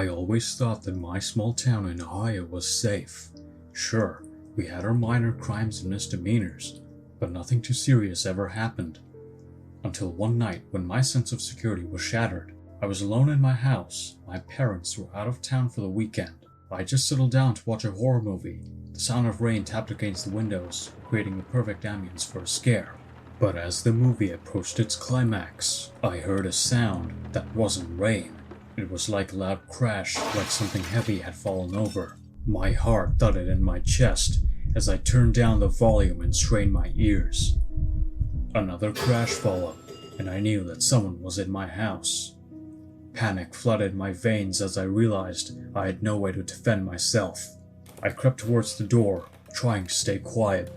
I always thought that my small town in Ohio was safe. Sure, we had our minor crimes and misdemeanors, but nothing too serious ever happened. Until one night when my sense of security was shattered. I was alone in my house. My parents were out of town for the weekend. I just settled down to watch a horror movie. The sound of rain tapped against the windows, creating the perfect ambience for a scare. But as the movie approached its climax, I heard a sound that wasn't rain. It was like a loud crash, like something heavy had fallen over. My heart thudded in my chest as I turned down the volume and strained my ears. Another crash followed, and I knew that someone was in my house. Panic flooded my veins as I realized I had no way to defend myself. I crept towards the door, trying to stay quiet,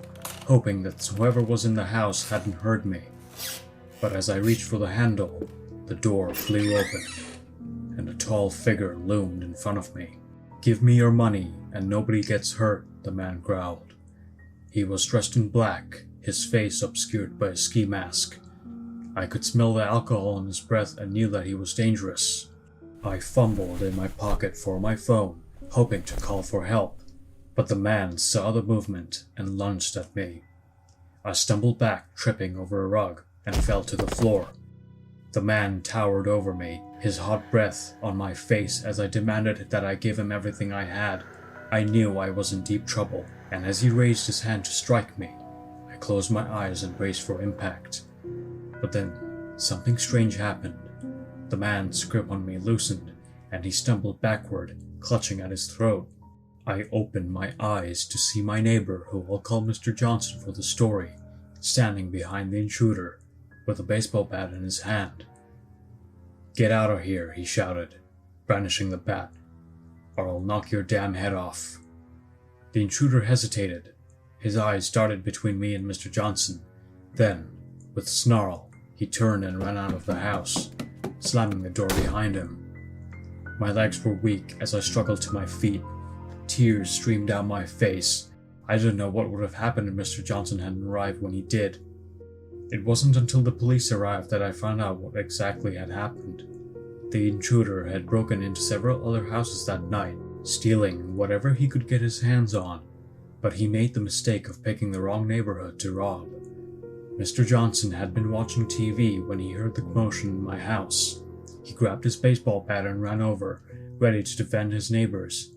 hoping that whoever was in the house hadn't heard me. But as I reached for the handle, the door flew open, and a tall figure loomed in front of me. "Give me your money, and nobody gets hurt," the man growled. He was dressed in black, his face obscured by a ski mask. I could smell the alcohol in his breath and knew that he was dangerous. I fumbled in my pocket for my phone, hoping to call for help, but the man saw the movement and lunged at me. I stumbled back, tripping over a rug, and fell to the floor. The man towered over me, his hot breath on my face as I demanded that I give him everything I had. I knew I was in deep trouble, and as he raised his hand to strike me, I closed my eyes and braced for impact. But then, something strange happened. The man's grip on me loosened, and he stumbled backward, clutching at his throat. I opened my eyes to see my neighbor, who I'll call Mr. Johnson for the story, standing behind the intruder, with a baseball bat in his hand. "Get out of here," he shouted, brandishing the bat, "or I'll knock your damn head off." The intruder hesitated. His eyes darted between me and Mr. Johnson. Then, with a snarl, he turned and ran out of the house, slamming the door behind him. My legs were weak as I struggled to my feet. Tears streamed down my face. I didn't know what would have happened if Mr. Johnson hadn't arrived when he did. It wasn't until the police arrived that I found out what exactly had happened. The intruder had broken into several other houses that night, stealing whatever he could get his hands on, but he made the mistake of picking the wrong neighborhood to rob. Mr. Johnson had been watching TV when he heard the commotion in my house. He grabbed his baseball bat and ran over, ready to defend his neighbors.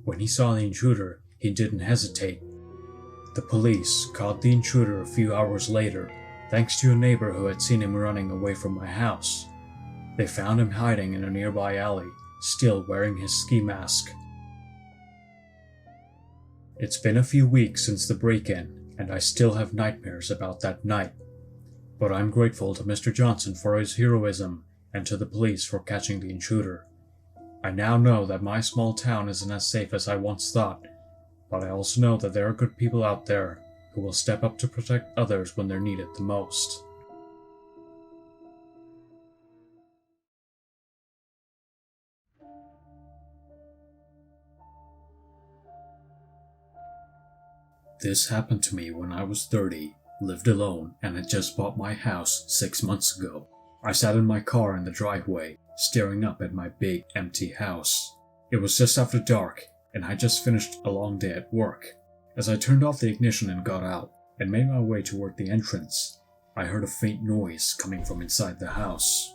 When he saw the intruder, he didn't hesitate. The police caught the intruder a few hours later, thanks to a neighbor who had seen him running away from my house. They found him hiding in a nearby alley, still wearing his ski mask. It's been a few weeks since the break-in, and I still have nightmares about that night. But I'm grateful to Mr. Johnson for his heroism and to the police for catching the intruder. I now know that my small town isn't as safe as I once thought, but I also know that there are good people out there who will step up to protect others when they're needed the most. This happened to me when I was 30, lived alone, and had just bought my house 6 months ago. I sat in my car in the driveway, staring up at my big, empty house. It was just after dark, and I just finished a long day at work. As I turned off the ignition and got out, and made my way toward the entrance, I heard a faint noise coming from inside the house.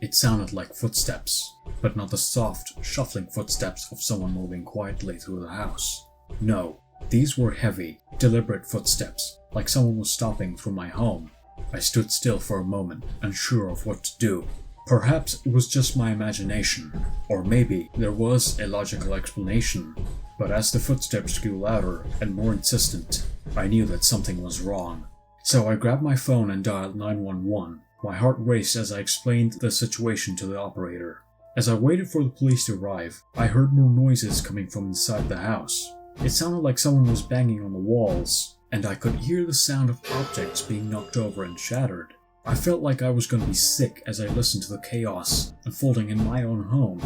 It sounded like footsteps, but not the soft, shuffling footsteps of someone moving quietly through the house. No. These were heavy, deliberate footsteps, like someone was stopping through my home. I stood still for a moment, unsure of what to do. Perhaps it was just my imagination, or maybe there was a logical explanation. But as the footsteps grew louder and more insistent, I knew that something was wrong. So I grabbed my phone and dialed 911. My heart raced as I explained the situation to the operator. As I waited for the police to arrive, I heard more noises coming from inside the house. It sounded like someone was banging on the walls, and I could hear the sound of objects being knocked over and shattered. I felt like I was going to be sick as I listened to the chaos unfolding in my own home.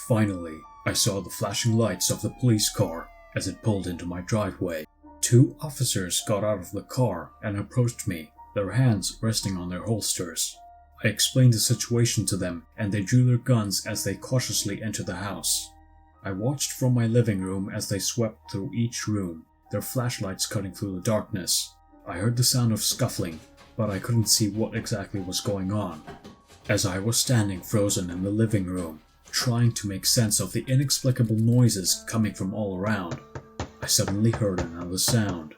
Finally, I saw the flashing lights of the police car as it pulled into my driveway. 2 officers got out of the car and approached me, their hands resting on their holsters. I explained the situation to them, and they drew their guns as they cautiously entered the house. I watched from my living room as they swept through each room, their flashlights cutting through the darkness. I heard the sound of scuffling, but I couldn't see what exactly was going on. As I was standing frozen in the living room, trying to make sense of the inexplicable noises coming from all around, I suddenly heard another sound.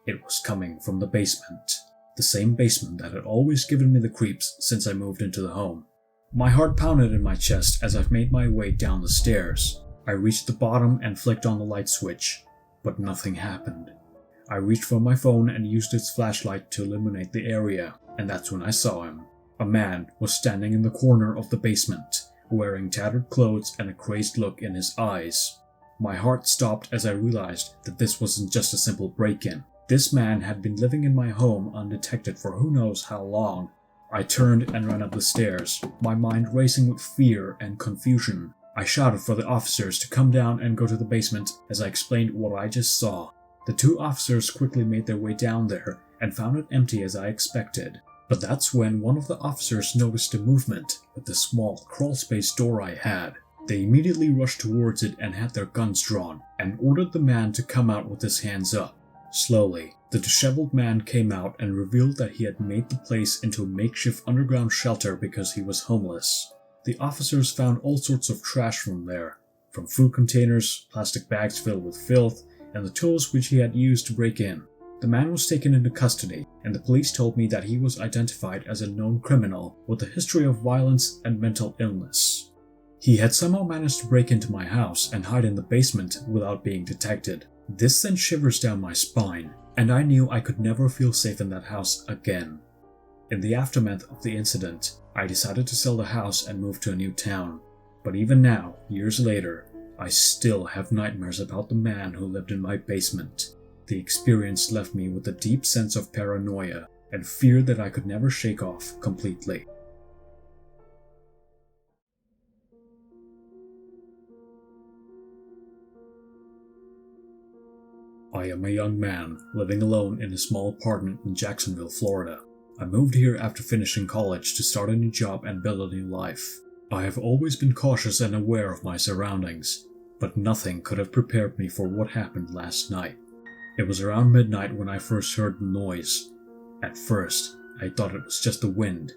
It was coming from the basement. The same basement that had always given me the creeps since I moved into the home. My heart pounded in my chest as I made my way down the stairs. I reached the bottom and flicked on the light switch, but nothing happened. I reached for my phone and used its flashlight to illuminate the area, and that's when I saw him. A man was standing in the corner of the basement, wearing tattered clothes and a crazed look in his eyes. My heart stopped as I realized that this wasn't just a simple break-in. This man had been living in my home undetected for who knows how long. I turned and ran up the stairs, my mind racing with fear and confusion. I shouted for the officers to come down and go to the basement as I explained what I just saw. The two officers quickly made their way down there and found it empty as I expected. But that's when one of the officers noticed a movement with the small crawlspace door I had. They immediately rushed towards it and had their guns drawn and ordered the man to come out with his hands up. Slowly, the disheveled man came out and revealed that he had made the place into a makeshift underground shelter because he was homeless. The officers found all sorts of trash from there, from food containers, plastic bags filled with filth, and the tools which he had used to break in. The man was taken into custody, and the police told me that he was identified as a known criminal with a history of violence and mental illness. He had somehow managed to break into my house and hide in the basement without being detected. This sent shivers down my spine, and I knew I could never feel safe in that house again. In the aftermath of the incident, I decided to sell the house and move to a new town. But even now, years later, I still have nightmares about the man who lived in my basement. The experience left me with a deep sense of paranoia and fear that I could never shake off completely. I am a young man living alone in a small apartment in Jacksonville, Florida. I moved here after finishing college to start a new job and build a new life. I have always been cautious and aware of my surroundings, but nothing could have prepared me for what happened last night. It was around midnight when I first heard the noise. At first, I thought it was just the wind,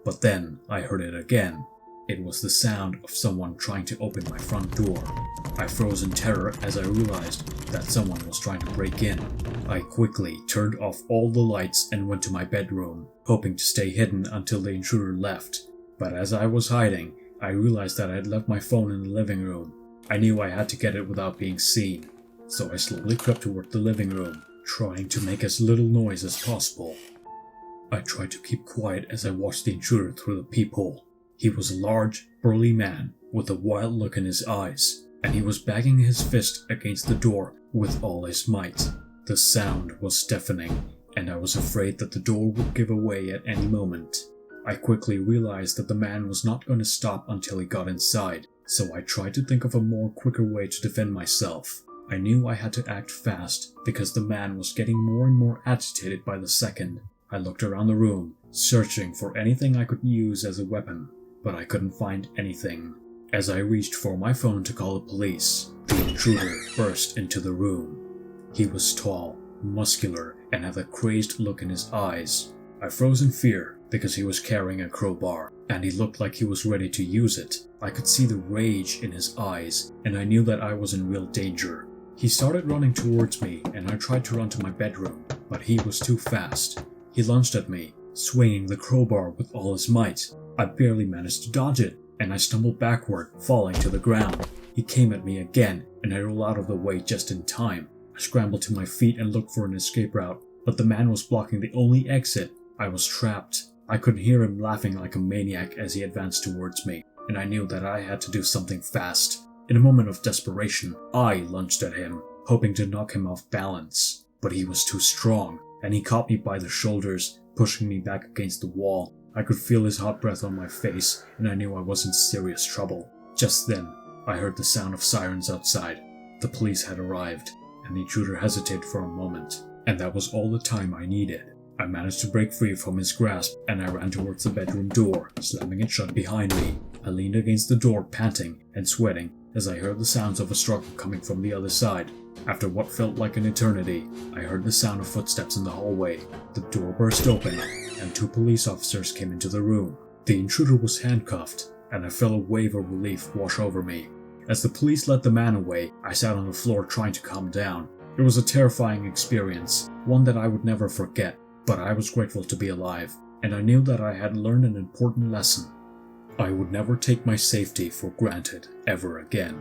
but then I heard it again. It was the sound of someone trying to open my front door. I froze in terror as I realized that someone was trying to break in. I quickly turned off all the lights and went to my bedroom, hoping to stay hidden until the intruder left. But as I was hiding, I realized that I had left my phone in the living room. I knew I had to get it without being seen, so I slowly crept toward the living room, trying to make as little noise as possible. I tried to keep quiet as I watched the intruder through the peephole. He was a large, burly man with a wild look in his eyes, and he was banging his fist against the door with all his might. The sound was deafening, and I was afraid that the door would give away at any moment. I quickly realized that the man was not going to stop until he got inside, so I tried to think of a quicker way to defend myself. I knew I had to act fast because the man was getting more and more agitated by the second. I looked around the room, searching for anything I could use as a weapon, but I couldn't find anything. As I reached for my phone to call the police, the intruder burst into the room. He was tall, muscular, and had a crazed look in his eyes. I froze in fear because he was carrying a crowbar, and he looked like he was ready to use it. I could see the rage in his eyes, and I knew that I was in real danger. He started running towards me, and I tried to run to my bedroom, but he was too fast. He lunged at me, swinging the crowbar with all his might. I barely managed to dodge it, and I stumbled backward, falling to the ground. He came at me again, and I rolled out of the way just in time. I scrambled to my feet and looked for an escape route, but the man was blocking the only exit. I was trapped. I could hear him laughing like a maniac as he advanced towards me, and I knew that I had to do something fast. In a moment of desperation, I lunged at him, hoping to knock him off balance. But he was too strong, and he caught me by the shoulders, pushing me back against the wall. I could feel his hot breath on my face, and I knew I was in serious trouble. Just then, I heard the sound of sirens outside. The police had arrived, and the intruder hesitated for a moment, and that was all the time I needed. I managed to break free from his grasp, and I ran towards the bedroom door, slamming it shut behind me. I leaned against the door, panting and sweating, as I heard the sounds of a struggle coming from the other side. After what felt like an eternity, I heard the sound of footsteps in the hallway. The door burst open, and 2 police officers came into the room. The intruder was handcuffed, and I felt a wave of relief wash over me. As the police led the man away, I sat on the floor trying to calm down. It was a terrifying experience, one that I would never forget, but I was grateful to be alive, and I knew that I had learned an important lesson. I would never take my safety for granted ever again.